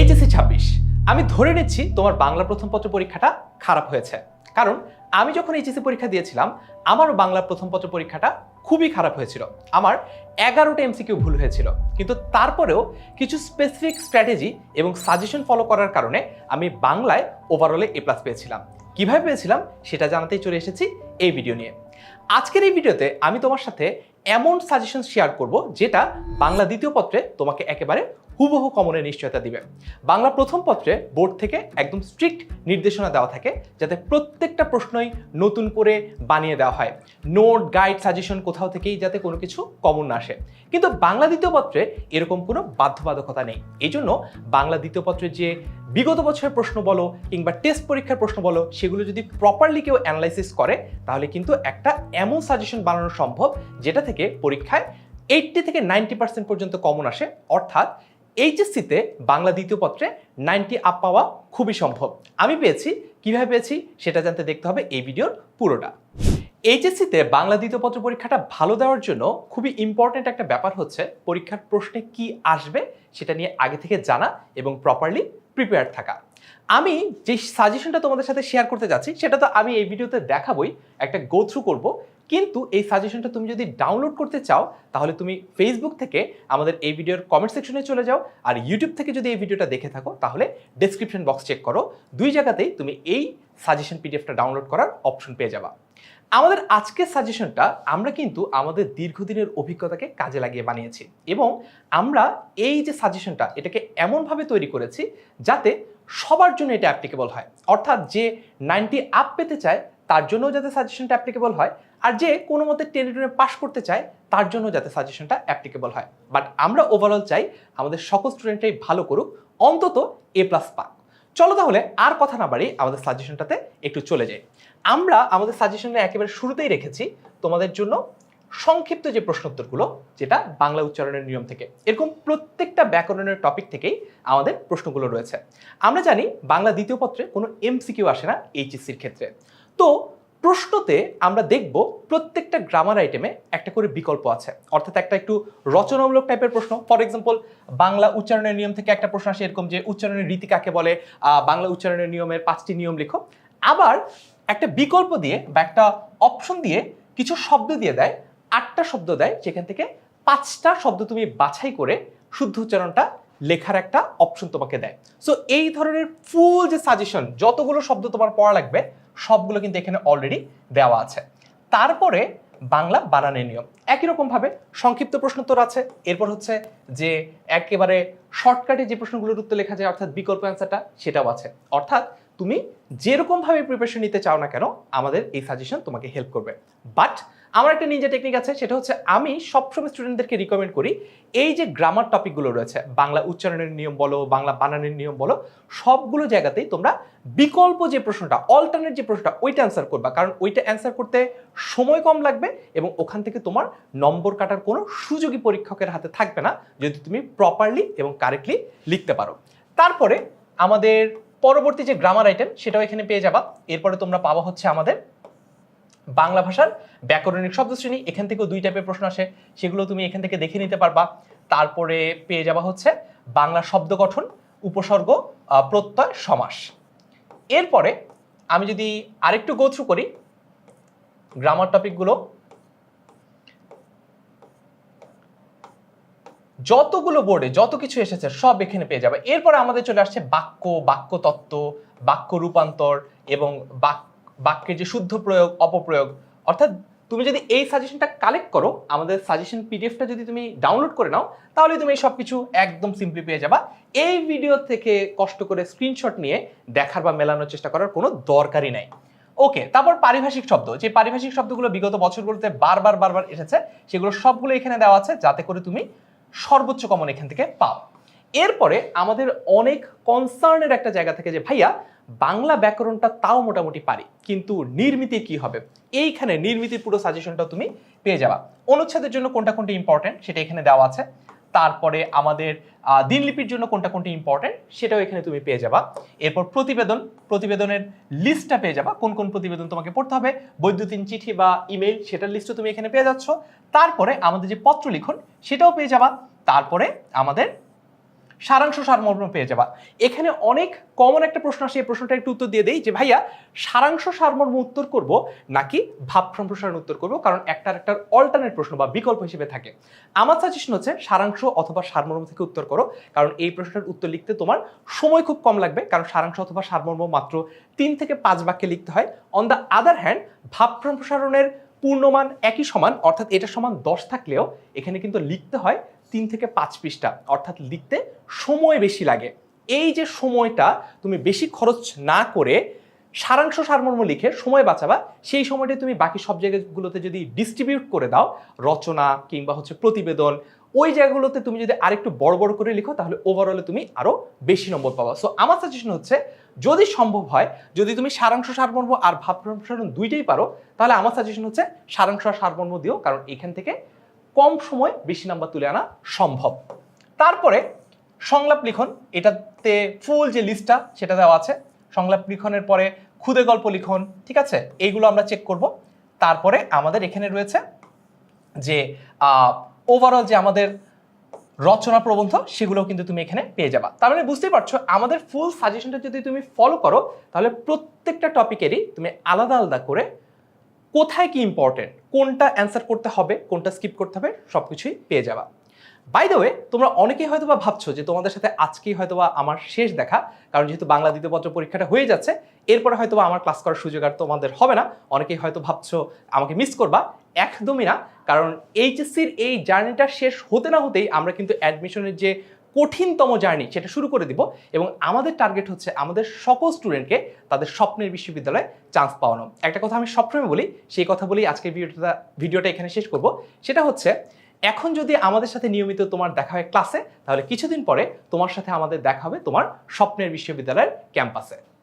HSC 26 আমি ধরে নিচ্ছি তোমার বাংলা প্রথম পত্র পরীক্ষাটা খারাপ হয়েছে, কারণ আমি যখন এইচএসসি পরীক্ষা দিয়েছিলাম আমারও বাংলা প্রথম পত্র পরীক্ষাটা খুবই খারাপ হয়েছিল। আমার 11টা এমসিকিউ ভুল হয়েছিল, কিন্তু তারপরেও কিছু স্পেসিফিক স্ট্র্যাটেজি এবং সাজেশন ফলো করার কারণে আমি বাংলায় ওভারঅলে এ প্লাস পেয়েছিলাম। কিভাবে পেয়েছিলাম সেটা জানাতেই চলে এসেছি এই ভিডিও নিয়ে। আজকের এই ভিডিওতে আমি তোমার সাথে এমন সাজেশন শেয়ার করব যেটা বাংলা দ্বিতীয় পত্রে তোমাকে একেবারে হুবহু কমনের নিশ্চয়তা দিবে। বাংলা প্রথম পত্রে বোর্ড থেকে একদম স্ট্রিক্ট নির্দেশনা দেওয়া থাকে যাতে প্রত্যেকটা প্রশ্নই নতুন করে বানিয়ে দেওয়া হয়, নোট গাইড সাজেশন কোথাও থেকেই যাতে কোনো কিছু কমন না আসে। কিন্তু বাংলা দ্বিতীয় পত্রে এরকম কোনো বাধ্যবাধকতা নেই। এই জন্য বাংলা দ্বিতীয় পত্রের যে বিগত বছরের প্রশ্ন বলো কিংবা টেস্ট পরীক্ষার প্রশ্ন বলো, সেগুলো যদি প্রপারলি কেউ অ্যানালাইসিস করে তাহলে কিন্তু একটা এমন সাজেশন বানানো সম্ভব যেটা থেকে পরীক্ষায় 80 থেকে 90% পর্যন্ত কমন আসে। অর্থাৎ এইচএসসিতে বাংলা দ্বিতীয় পত্রে 90 আপ পাওয়া খুবই সম্ভব। আমি পেয়েছি, কিভাবে পেয়েছি সেটা জানতে দেখতে হবে এই ভিডিওর পুরোটা। এইচএসসিতে বাংলা দ্বিতীয় পত্র পরীক্ষাটা ভালো দেওয়ার জন্য খুবই ইম্পর্টেন্ট একটা ব্যাপার হচ্ছে পরীক্ষার প্রশ্নে কি আসবে সেটা নিয়ে আগে থেকে জানা এবং প্রপারলি প্রিপেয়ার থাকা। আমি যে সাজেশনটা তোমাদের সাথে শেয়ার করতে যাচ্ছি সেটা তো আমি এই ভিডিওতে দেখাবই, একটা গো থ্রু করব, কিন্তু এই সাজেশনটা তুমি যদি ডাউনলোড করতে চাও তাহলে তুমি ফেসবুক থেকে আমাদের এই ভিডিওর কমেন্ট সেকশনে চলে যাও, আর ইউটিউব থেকে যদি এই ভিডিওটা দেখে থাকো তাহলে ডেসক্রিপশন বক্স চেক করো, দুই জায়গাতেই তুমি এই সাজেশন পিডিএফটা ডাউনলোড করার অপশন পেয়ে যাবা। আমাদের আজকের সাজেশনটা আমরা কিন্তু আমাদের দীর্ঘদিনের অভিজ্ঞতাকে কাজে লাগিয়ে বানিয়েছি এবং আমরা এই যে সাজেশনটা এটাকে এমনভাবে তৈরি করেছি যাতে সবার জন্য এটা অ্যাপ্লিকেবল হয়। অর্থাৎ যে 90 আপ পেতে চায় তার জন্য যাতে সাজেশনটা অ্যাপ্লিকেবল হয়, আর যে কোনো মতে টেনে পাস করতে চায় তার জন্য যাতে সাজেশনটা অ্যাপ্লিকেবল হয়। বাট আমরা ওভারঅল চাই আমাদের সকল স্টুডেন্টরাই ভালো করুক, অন্তত এ প্লাস পাক। চলো তাহলে আর কথা না বাড়ি আমাদের সাজেশনটাতে একটু চলে যাই। আমরা আমাদের সাজেশনে একেবারে শুরুতেই রেখেছি তোমাদের জন্য সংক্ষিপ্ত যে প্রশ্নোত্তরগুলো, যেটা বাংলা উচ্চারণের নিয়ম থেকে, এরকম প্রত্যেকটা ব্যাকরণের টপিক থেকেই আমাদের প্রশ্নগুলো রয়েছে। আমরা জানি বাংলা দ্বিতীয় পত্রে কোনো এমসিকিউ আসে না এইচএসসির ক্ষেত্রে, তো প্রশ্নতে আমরা দেখব প্রত্যেকটা গ্রামার আইটেমে একটা করে বিকল্প আছে। অর্থাৎ একটা একটু রচনামূলক টাইপের প্রশ্ন, ফর এক্সাম্পল বাংলা উচ্চারণের নিয়ম থেকে একটা প্রশ্ন আসে এরকম যে উচ্চারণের রীতি কাকে বলে, বাংলা উচ্চারণের নিয়মের 5টি নিয়ম লিখো। আবার একটা বিকল্প দিয়ে বা একটা অপশন দিয়ে কিছু শব্দ দিয়ে দেয়, 8টা শব্দ দেয়, যেখান থেকে 5টা শব্দ তুমি বাছাই করে শুদ্ধ উচ্চারণটা লেখার একটা অপশন তোমাকে দেয়। সো এই ধরনের ফুল যে সাজেশন, যতগুলো শব্দ তোমার পড়া লাগবে সবগুলো কিন্তু এখানে অলরেডি দেওয়া আছে। তারপরে বাংলা বানানের নিয়ম একই রকম ভাবে সংক্ষিপ্ত প্রশ্নোত্তর আছে। এরপর হচ্ছে যে একেবারে শর্টকাটে যে প্রশ্নগুলোর উত্তর লেখা যায় অর্থাৎ বিকল্প অ্যান্সারটা, সেটাও আছে। অর্থাৎ তুমি যেরকম ভাবে প্রিপারেশন নিতে চাও না কেন আমাদের এই সাজেশন তোমাকে হেল্প করবে। বাট আমার একটা নিজের টেকনিক আছে, সেটা হচ্ছে আমি সবসময় স্টুডেন্টদেরকে রিকমেন্ড করি এই যে গ্রামার টপিকগুলো রয়েছে, বাংলা উচ্চারণের নিয়ম বলো, বাংলা বানানের নিয়ম বলো, সবগুলো জায়গাতেই তোমরা বিকল্প যে প্রশ্নটা, অল্টারনেট যে প্রশ্নটা, ওইটা অ্যান্সার করবা, কারণ ওইটা অ্যান্সার করতে সময় কম লাগবে এবং ওখান থেকে তোমার নম্বর কাটার কোনো সুযোগই পরীক্ষকের হাতে থাকবে না যদি তুমি প্রপারলি এবং কারেক্টলি লিখতে পারো। তারপরে আমাদের পরবর্তী যে গ্রামার আইটেম সেটাও এখানে পেয়ে যাবা। এরপরে তোমরা পাওয়া হচ্ছে আমাদের বাংলা ভাষার ব্যাকরণিক শব্দশ্রেণী, এখান থেকেও 2 টাইপের প্রশ্ন আসে, সেগুলো তুমি এখান থেকে দেখে নিতে পারবা। তারপরে পেয়ে যাওয়া হচ্ছে বাংলা শব্দ গঠন, উপসর্গ, প্রত্যয়, সমাস। এরপরে আমি যদি আরেকটু গো থ্রু করি গ্রামার টপিকগুলো, যতগুলো বোর্ডে যত কিছু এসেছে সব এখানে পেয়ে যাবে। এরপরে আমাদের চলে আসছে বাক্য, বাক্য তত্ত্ব, বাক্য রূপান্তর এবং বাক্যের যে শুদ্ধ প্রয়োগ, অপপ্রয়োগ। অর্থাৎ তুমি যদি এই সাজেশনটা কালেক্ট করো, আমাদের সাজেশন পিডিএফটা যদি তুমি ডাউনলোড করে নাও, তাহলে তুমি এই সব কিছু একদম সিম্পলি পেয়ে যাবা। এই ভিডিও থেকে কষ্ট করে স্ক্রিনশট নিয়ে দেখার বা মেলানোর চেষ্টা করার কোনো দরকারই নাই। ওকে, তারপর পারিভাষিক শব্দ, যে পারিভাষিক শব্দগুলো বিগত বছরগুলোতে বারবার এসেছে, সেগুলো সবগুলো এখানে দেওয়া আছে যাতে করে তুমি সর্বোচ্চ কমন এখান থেকে পাও। এরপরে আমাদের অনেক কনসার্নের একটা জায়গা থেকে যে ভাইয়া বাংলা ব্যাকরণটা তাও মোটামুটি পারি, কিন্তু নির্মিতি কি হবে, এইখানে নির্মিতির পুরো সাজেশনটা তুমি পেয়ে যাবা। অনুচ্ছেদের জন্য কোনটা কোনটা ইম্পর্টেন্ট সেটা এখানে দেওয়া আছে। তারপরে আমাদের দিনলিপির জন্য কোনটা কোনটা ইম্পর্টেন্ট সেটাও এখানে তুমি পেয়ে যাবা। এরপর প্রতিবেদনের লিস্টটা পেয়ে যাবা, কোন কোন প্রতিবেদন তোমাকে পড়তে হবে, বৈদ্যুতিন চিঠি বা ইমেল সেটার লিস্টও তুমি এখানে পেয়ে যাচ্ছ। তারপরে আমাদের যে পত্র লিখন সেটাও পেয়ে যাবা। তারপরে আমাদের সারাংশ সারমর্ম পেয়ে যাবা। এখানে অনেক কমন একটা প্রশ্ন আসে, এই প্রশ্নটা একটু উত্তর দিয়ে দেই যে ভাইয়া সারাংশ সারমর্ম উত্তর করব নাকি ভাব সম্প্রসারণ উত্তর করব, কারণ একটার অল্টারনেট প্রশ্ন বা বিকল্প হিসেবে থাকে। আমার সাজেশন হচ্ছে সারাংশ অথবা সারমর্ম থেকে উত্তর করো, কারণ এই প্রশ্নটার উত্তর লিখতে তোমার সময় খুব কম লাগবে, কারণ সারাংশ অথবা সারমর্ম মাত্র 3 থেকে 5 বাক্যে লিখতে হয়। অন দ্য আদার হ্যান্ড ভাব সম্প্রসারণের পূর্ণমান একই সমান, অর্থাৎ এটা সমান 10 থাকলেও এখানে কিন্তু লিখতে হয় 3 থেকে 5 পৃষ্ঠা, অর্থাৎ লিখতে সময় বেশি লাগে। এই যে সময়টা তুমি বেশি খরচ না করে সারাংশ সারমর্ম লিখে সময় বাঁচাবা, সেই সময়টা তুমি বাকি সব জায়গাগুলোতে যদি ডিস্ট্রিবিউট করে দাও, রচনা কিংবা হচ্ছে প্রতিবেদন, ওই জায়গাগুলোতে তুমি যদি আরেকটু বড় বড় করে লিখো, তাহলে ওভারঅলে তুমি আরো বেশি নম্বর পাবা। সো আমার সাজেশন হচ্ছে যদি সম্ভব হয়, যদি তুমি সারাংশ সারমর্ম আর ভাব সম্প্রসারণ দুইটাই পারো, তাহলে আমার সাজেশন হচ্ছে সারাংশ আর সারমর্ম দিও, কারণ এখান থেকে কম সময় বেশি নাম্বার তুলে আনা সম্ভব। তারপরে সংলাপ লিখন, এটাতে ফুল যে লিস্টটা সেটা দেওয়া আছে। সংলাপ লিখনের পরে ক্ষুদে গল্প লিখন, ঠিক আছে, এইগুলো আমরা চেক করব। তারপরে আমাদের এখানে রয়েছে যে ওভারঅল যে আমাদের রচনা প্রবন্ধ, সেগুলোও কিন্তু তুমি এখানে পেয়ে যাবা। তার মানে বুঝতেই পারছো আমাদের ফুল সাজেশনটা যদি তুমি ফলো করো, তাহলে প্রত্যেকটা টপিকেরই তুমি আলাদা আলাদা করে কোথায় কি ইম্পর্টেন্ট, কোনটা অ্যান্সার করতে হবে, কোনটা স্কিপ করতে হবে, সবকিছুই পেয়ে যাবা। বাই দ্য ওয়ে, তোমরা অনেকেই হয়তো বা ভাবছো যে তোমাদের সাথে আজকেই হয়তো বা আমার শেষ দেখা, কারণ যেহেতু বাংলা দ্বিতীয় পত্র পরীক্ষাটা হয়ে যাচ্ছে, এরপরে হয়তো বা আমার ক্লাস করার সুযোগ আর তোমাদের হবে না। অনেকেই হয়তো ভাবছো আমাকে মিস করবা, একদমই না। কারণ এইচএসসির এই জার্নিটা শেষ হতে না হতেই আমরা কিন্তু অ্যাডমিশনের যে কঠিনতম জার্নি সেটা শুরু করে দিব, এবং আমাদের টার্গেট হচ্ছে আমাদের সকল স্টুডেন্টকে তাদের স্বপ্নের বিশ্ববিদ্যালয়ে চান্স পাওয়ানো। একটা কথা আমি সবসময় বলি, সেই কথা বলেই আজকের ভিডিওটা এখানে শেষ করব। সেটা হচ্ছে, এখন যদি আমাদের সাথে নিয়মিত তোমার দেখা হয় ক্লাসে, তাহলে কিছুদিন পরে তোমার সাথে আমাদের দেখা হবে তোমার স্বপ্নের বিশ্ববিদ্যালয়ের ক্যাম্পাসে।